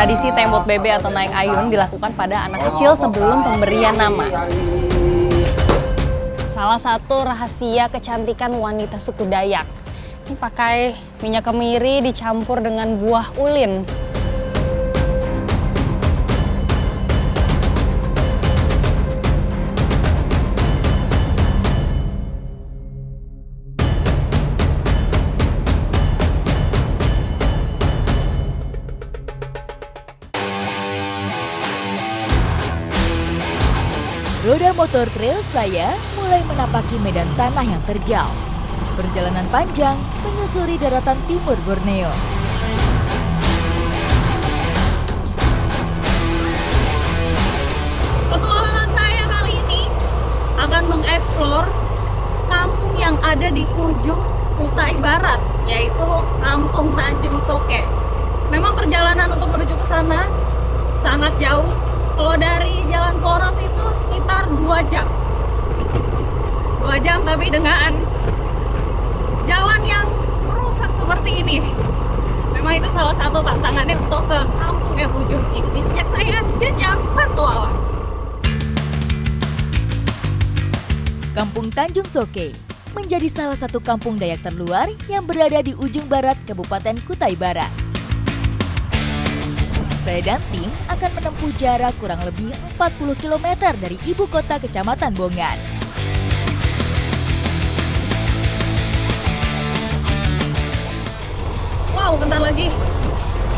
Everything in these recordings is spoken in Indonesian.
Tradisi tembot bebe atau naik ayun dilakukan pada anak kecil sebelum pemberian nama. Salah satu rahasia kecantikan wanita suku Dayak. Ini pakai minyak kemiri dicampur dengan buah ulin. Roda motor trail saya mulai menapaki medan tanah yang terjal. Perjalanan panjang menyusuri daratan timur Borneo. Petualangan saya kali ini akan mengeksplor kampung yang ada di ujung Kutai Barat, yaitu Kampung Tanjung Soke. Memang perjalanan untuk menuju ke sana sangat jauh. Kalau dari Jalan Poros itu sekitar 2 jam. 2 jam tapi dengan jalan yang rusak seperti ini. Memang itu salah satu tantangannya untuk ke kampung yang ujung ini. Jejak saya jejak petualang. Kampung Tanjung Soke menjadi salah satu kampung Dayak terluar yang berada di ujung barat Kabupaten Kutai Barat. Saya dan tim akan menempuh jarak kurang lebih 40 km dari ibu kota Kecamatan Bongan. Wow, bentar lagi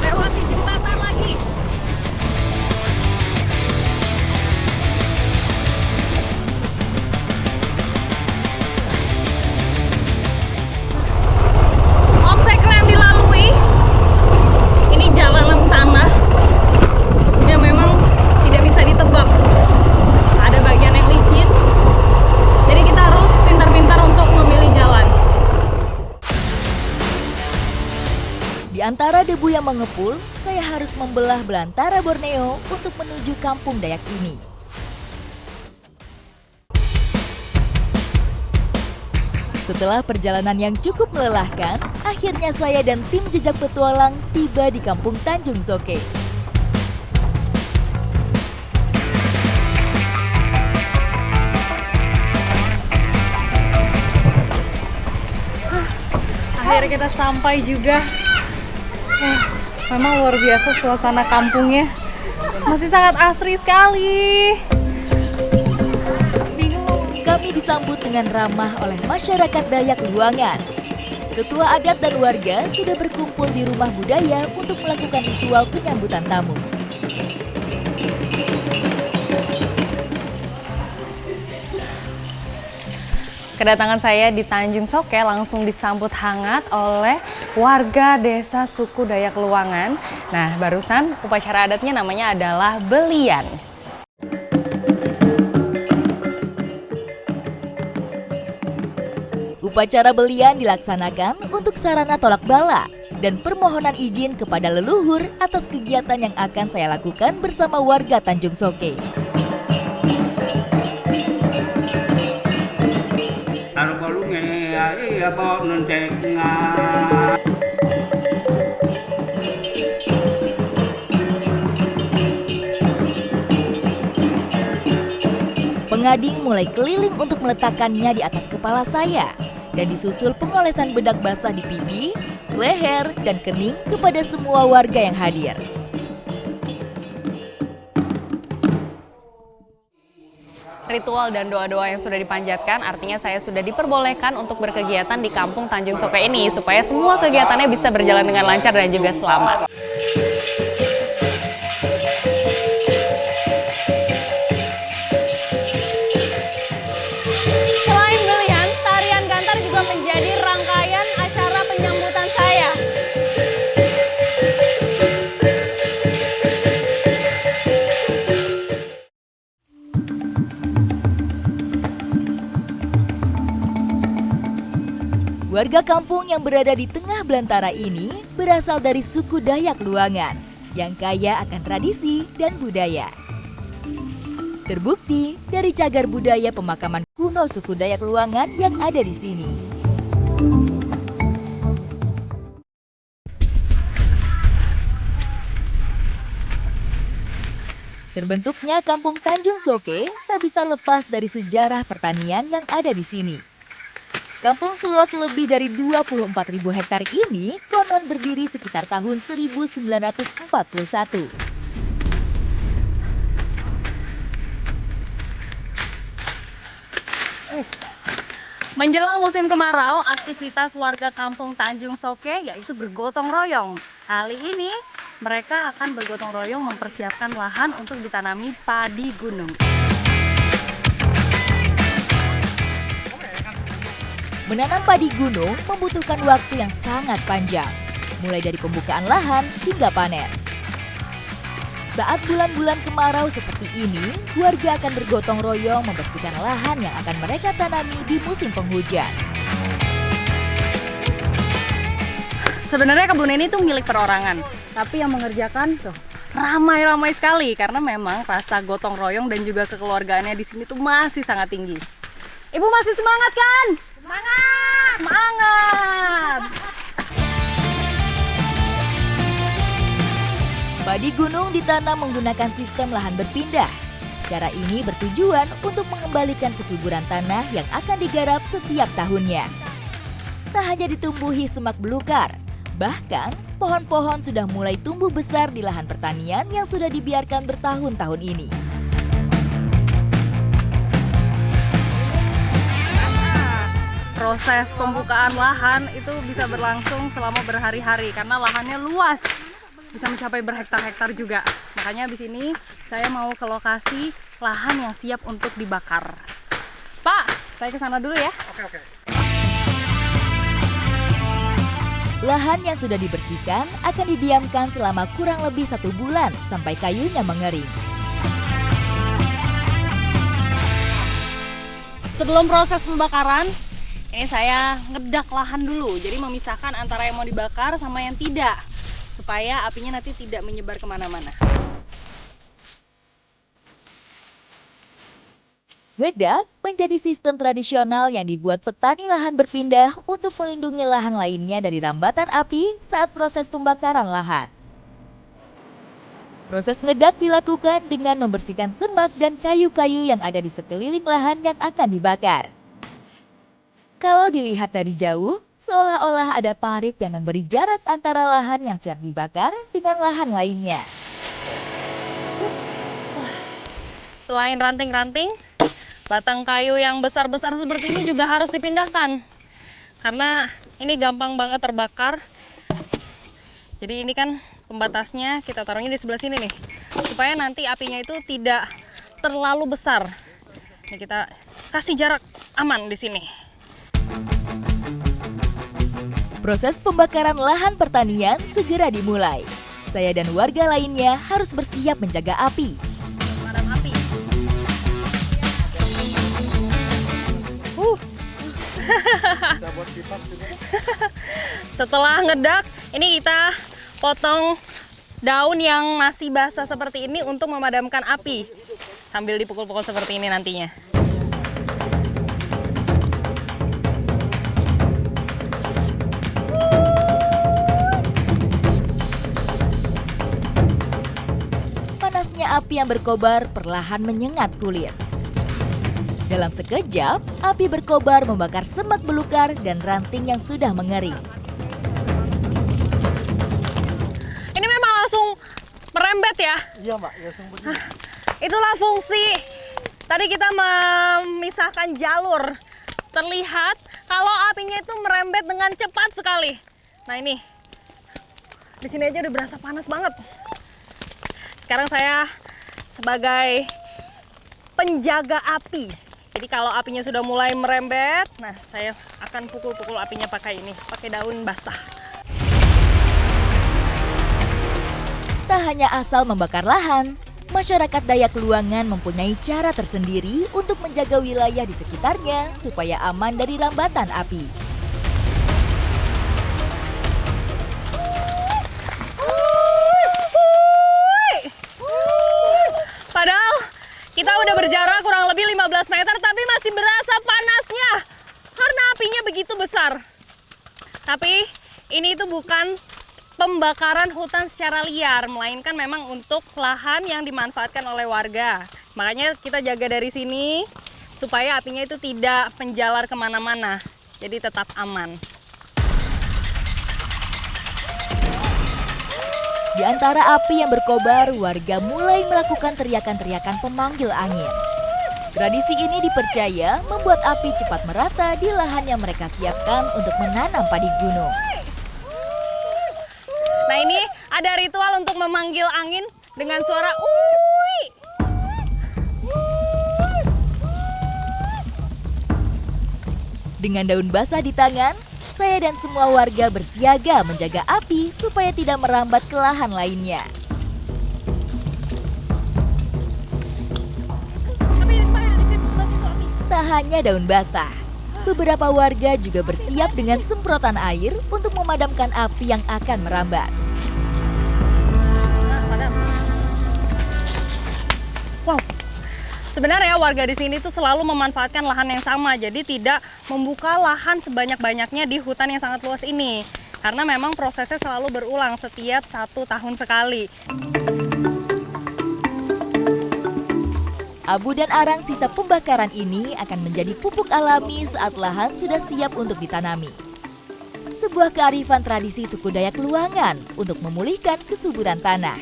lewati jembatan lagi. Obstacle yang dilalui ini jalanan tanah yang memang tidak bisa ditebak. Ada bagian yang licin, jadi kita harus pintar-pintar untuk memilih jalan. Di antara debu yang mengepul, saya harus membelah belantara Borneo untuk menuju kampung Dayak ini. Setelah perjalanan yang cukup melelahkan, akhirnya saya dan tim jejak petualang tiba di kampung Tanjung Soke. Akhirnya kita sampai juga. Memang luar biasa suasana kampungnya. Masih sangat asri sekali. Kami disambut dengan ramah oleh masyarakat Dayak Luangan. Ketua adat dan warga sudah berkumpul di rumah budaya untuk melakukan ritual penyambutan tamu. Kedatangan saya di Tanjung Soke langsung disambut hangat oleh warga desa suku Dayak Luangan. Nah, barusan upacara adatnya namanya adalah belian. Upacara belian dilaksanakan untuk sarana tolak bala dan permohonan izin kepada leluhur atas kegiatan yang akan saya lakukan bersama warga Tanjung Soke. Pengading mulai keliling untuk meletakkannya di atas kepala saya dan disusul pengolesan bedak basah di pipi, leher, dan kening kepada semua warga yang hadir. Ritual dan doa-doa yang sudah dipanjatkan artinya saya sudah diperbolehkan untuk berkegiatan di kampung Tanjung Soke ini supaya semua kegiatannya bisa berjalan dengan lancar dan juga selamat. Selain belian, tarian gantar juga menjadi rangkaian acara penyambutan saya. Warga kampung yang berada di tengah belantara ini berasal dari suku Dayak Luangan yang kaya akan tradisi dan budaya. Terbukti dari cagar budaya pemakaman kuno suku Dayak Luangan yang ada di sini. Terbentuknya Kampung Tanjung Soke tak bisa lepas dari sejarah pertanian yang ada di sini. Kampung seluas lebih dari 24.000 hektar ini konon berdiri sekitar tahun 1941. Menjelang musim kemarau, aktivitas warga Kampung Tanjung Soke yaitu bergotong royong. Kali ini mereka akan bergotong royong mempersiapkan lahan untuk ditanami padi gunung. Menanam padi gunung membutuhkan waktu yang sangat panjang, mulai dari pembukaan lahan hingga panen. Saat bulan-bulan kemarau seperti ini, warga akan bergotong royong membersihkan lahan yang akan mereka tanami di musim penghujan. Sebenarnya kebun ini tuh milik perorangan, tapi yang mengerjakan tuh ramai-ramai sekali karena memang rasa gotong royong dan juga kekeluargaannya di sini tuh masih sangat tinggi. Ibu masih semangat kan? Semangat! Semangat! Padi gunung ditanam menggunakan sistem lahan berpindah. Cara ini bertujuan untuk mengembalikan kesuburan tanah yang akan digarap setiap tahunnya. Tak hanya ditumbuhi semak belukar, bahkan pohon-pohon sudah mulai tumbuh besar di lahan pertanian yang sudah dibiarkan bertahun-tahun ini. Proses pembukaan lahan itu bisa berlangsung selama berhari-hari karena lahannya luas. Bisa mencapai berhektar-hektar juga. Makanya di sini saya mau ke lokasi lahan yang siap untuk dibakar. Pak, saya ke sana dulu ya. Oke. Lahan yang sudah dibersihkan akan didiamkan selama kurang lebih 1 bulan sampai kayunya mengering. Sebelum proses pembakaran, ini saya ngedak lahan dulu. Jadi memisahkan antara yang mau dibakar sama yang tidak. Supaya apinya nanti tidak menyebar kemana-mana. Ngedak menjadi sistem tradisional yang dibuat petani lahan berpindah untuk melindungi lahan lainnya dari rambatan api saat proses pembakaran lahan. Proses ngedak dilakukan dengan membersihkan semak dan kayu-kayu yang ada di sekeliling lahan yang akan dibakar. Kalau dilihat dari jauh, seolah-olah ada parit yang memberi jarak antara lahan yang siap dibakar dengan lahan lainnya. Selain ranting-ranting, batang kayu yang besar-besar seperti ini juga harus dipindahkan. Karena ini gampang banget terbakar. Jadi ini kan pembatasnya kita taruhnya di sebelah sini nih. Supaya nanti apinya itu tidak terlalu besar. Ini kita kasih jarak aman di sini. Proses pembakaran lahan pertanian segera dimulai. Saya dan warga lainnya harus bersiap menjaga api. Padam api. Setelah ngedak, ini kita potong daun yang masih basah seperti ini untuk memadamkan api. Sambil dipukul-pukul seperti ini nantinya. Api yang berkobar perlahan menyengat kulit. Dalam sekejap, api berkobar membakar semak belukar dan ranting yang sudah mengering. Ini memang langsung merembet ya? Iya Mbak, langsung begini. Itulah fungsi. Tadi kita memisahkan jalur. Terlihat kalau apinya itu merembet dengan cepat sekali. Nah ini, di sini aja udah berasa panas banget. Sekarang saya sebagai penjaga api. Jadi kalau apinya sudah mulai merembet, nah saya akan pukul-pukul apinya pakai ini, pakai daun basah. Tak hanya asal membakar lahan, masyarakat Dayak Luangan mempunyai cara tersendiri untuk menjaga wilayah di sekitarnya supaya aman dari rambatan api. Padahal kita udah berjarak kurang lebih 15 meter tapi masih berasa panasnya karena apinya begitu besar. Tapi ini itu bukan pembakaran hutan secara liar, melainkan memang untuk lahan yang dimanfaatkan oleh warga. Makanya kita jaga dari sini supaya apinya itu tidak menjalar kemana-mana, jadi tetap aman. Di antara api yang berkobar, warga mulai melakukan teriakan-teriakan pemanggil angin. Tradisi ini dipercaya membuat api cepat merata di lahan yang mereka siapkan untuk menanam padi gunung. Nah, ini ada ritual untuk memanggil angin dengan suara "uwi". Dengan daun basah di tangan, saya dan semua warga bersiaga menjaga api supaya tidak merambat ke lahan lainnya. Tak hanya daun basah, beberapa warga juga bersiap dengan semprotan air untuk memadamkan api yang akan merambat. Wow. Sebenarnya warga di sini tuh selalu memanfaatkan lahan yang sama, jadi tidak membuka lahan sebanyak-banyaknya di hutan yang sangat luas ini. Karena memang prosesnya selalu berulang setiap 1 tahun sekali. Abu dan arang sisa pembakaran ini akan menjadi pupuk alami saat lahan sudah siap untuk ditanami. Sebuah kearifan tradisi suku Dayak Luangan untuk memulihkan kesuburan tanah.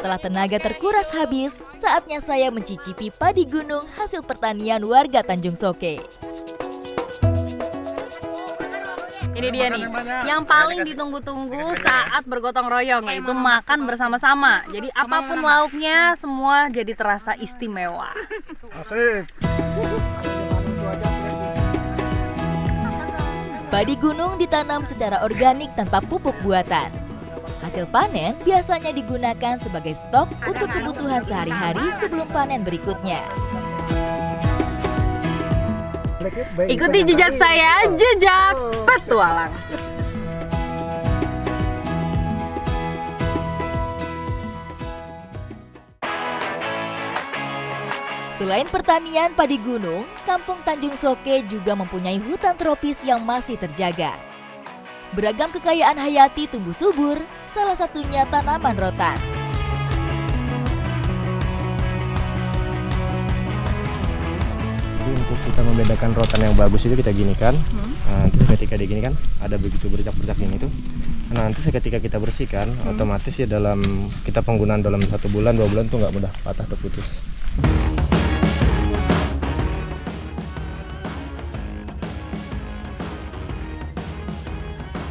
Setelah tenaga terkuras habis, saatnya saya mencicipi padi gunung hasil pertanian warga Tanjung Soke. Ini dia nih, yang paling ditunggu-tunggu saat bergotong royong, yaitu makan bersama-sama. Jadi apapun lauknya, semua jadi terasa istimewa. Padi gunung ditanam secara organik tanpa pupuk buatan. Hasil panen biasanya digunakan sebagai stok untuk kebutuhan sehari-hari sebelum panen berikutnya. Ikuti jejak saya, jejak petualang. Selain pertanian padi gunung, Kampung Tanjung Soke juga mempunyai hutan tropis yang masih terjaga. Beragam kekayaan hayati tumbuh subur, salah satunya tanaman rotan. Jadi untuk kita membedakan rotan yang bagus itu kita ginikan. Nanti ketika diginikan ada begitu bercak-bercak ini tuh. Nah, nanti ketika kita bersihkan, otomatis ya dalam kita penggunaan dalam 1 bulan 2 bulan tuh nggak mudah patah atau putus.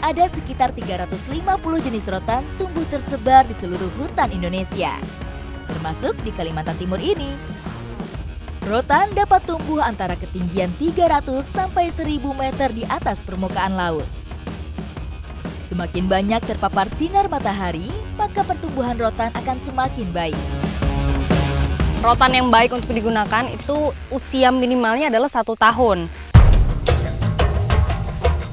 Ada sekitar 350 jenis rotan tumbuh tersebar di seluruh hutan Indonesia, termasuk di Kalimantan Timur ini. Rotan dapat tumbuh antara ketinggian 300 sampai 1000 meter di atas permukaan laut. Semakin banyak terpapar sinar matahari, maka pertumbuhan rotan akan semakin baik. Rotan yang baik untuk digunakan itu usia minimalnya adalah 1 tahun.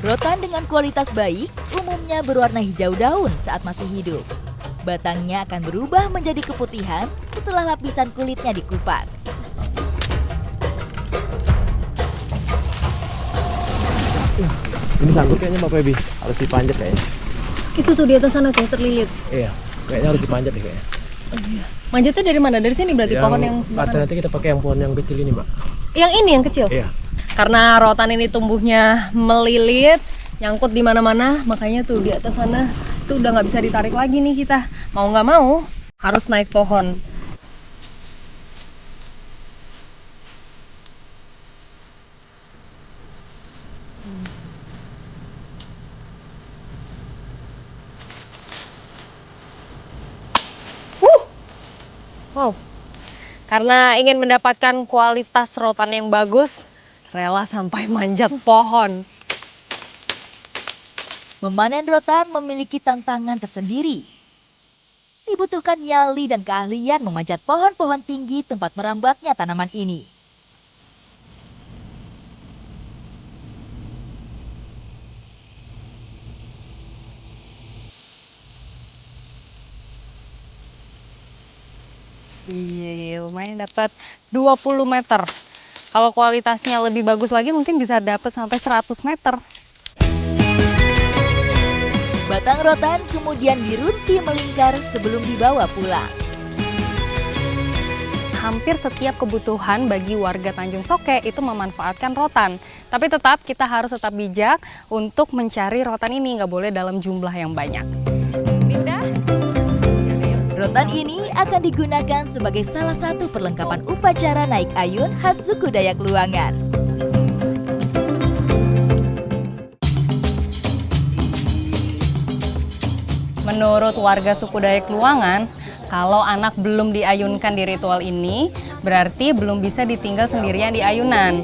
Rotan dengan kualitas baik umumnya berwarna hijau daun saat masih hidup. Batangnya akan berubah menjadi keputihan setelah lapisan kulitnya dikupas. Ini sanggup kayaknya Mbak Febi, harus dipanjat kayaknya. Itu tuh di atas sana tuh terlilit. Iya, kayaknya harus dipanjat deh kayaknya. Manjatnya dari mana? Dari sini berarti pohon yang sebelah kanan? Nanti kita pakai yang pohon yang kecil ini Mbak. Yang ini yang kecil? Iya. Karena rotan ini tumbuhnya melilit, nyangkut di mana-mana, makanya tuh di atas sana tuh udah nggak bisa ditarik lagi nih kita. Mau nggak mau harus naik pohon. Wow. Karena ingin mendapatkan kualitas rotan yang bagus, rela sampai manjat pohon. Memanen rotan memiliki tantangan tersendiri. Dibutuhkan nyali dan keahlian memanjat pohon-pohon tinggi tempat merambatnya tanaman ini. Iya, lumayan dapat 20 meter. Kalau kualitasnya lebih bagus lagi mungkin bisa dapat sampai 100 meter. Batang rotan kemudian dirunti melingkar sebelum dibawa pulang. Hampir setiap kebutuhan bagi warga Tanjung Soke itu memanfaatkan rotan. Tapi tetap kita harus tetap bijak untuk mencari rotan ini, nggak boleh dalam jumlah yang banyak. Rotan ini akan digunakan sebagai salah satu perlengkapan upacara naik ayun khas suku Dayak Luangan. Menurut warga suku Dayak Luangan, kalau anak belum diayunkan di ritual ini, berarti belum bisa ditinggal sendirian di ayunan.